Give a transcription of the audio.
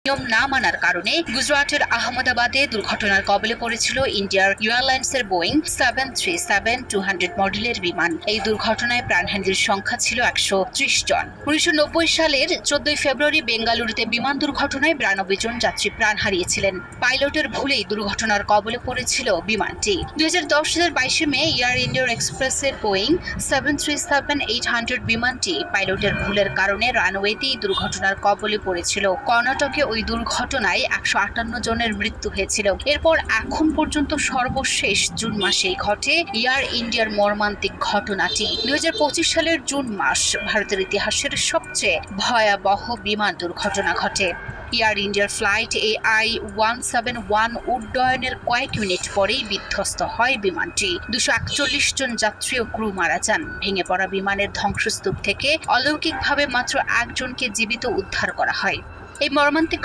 নিয়ম না মানার কারণে গুজরাটের আহমেদাবাদে দুর্ঘটনার কবলে পড়েছিল ইন্ডিয়ার এয়ারলাইন্সের বোয়িং 737-200 মডেলের বিমান। এই দুর্ঘটনায় প্রাণহানির সংখ্যা ছিল 130 জন। 1990 সালের 14 ফেব্রুয়ারি বেঙ্গালুরুতে বিমান দুর্ঘটনায় 92 জন যাত্রী প্রাণ হারিয়েছিলেন। পাইলটের ভুলেই দুর্ঘটনার কবলে পড়েছিল বিমানটি। 2010 সালের 22 মে এয়ার ইন্ডিয়া এক্সপ্রেসের বোয়িং 737-800 বিমানটি পাইলটের ভুলের কারণে রানওয়েতেই দুর্ঘটনার কবলে পড়েছিল। কর্ণাটকে ওই দুর্ঘটনায় 158 জনের মৃত্যু হয়েছিল। এরপর এখন পর্যন্ত সর্বশেষ জুন মাসেই ঘটে এয়ার ইন্ডিয়ার মর্মান্তিক ঘটনাটি। 2025 সালের জুন মাস ভারতের ইতিহাসের সবচেয়ে ভয়াবহ বিমান দুর্ঘটনা ঘটে। এয়ার ইন্ডিয়ার ফ্লাইট AI-171 উড্ডয়নের কয়েক মিনিট পরেই বিধ্বস্ত হয় বিমানটি। 241 জন যাত্রী ও ক্রু মারা যান। ভেঙে পড়া বিমানের ধ্বংসস্তূপ থেকে অলৌকিকভাবে মাত্র একজনকে জীবিত উদ্ধার করা হয়। এই মর্মান্তিক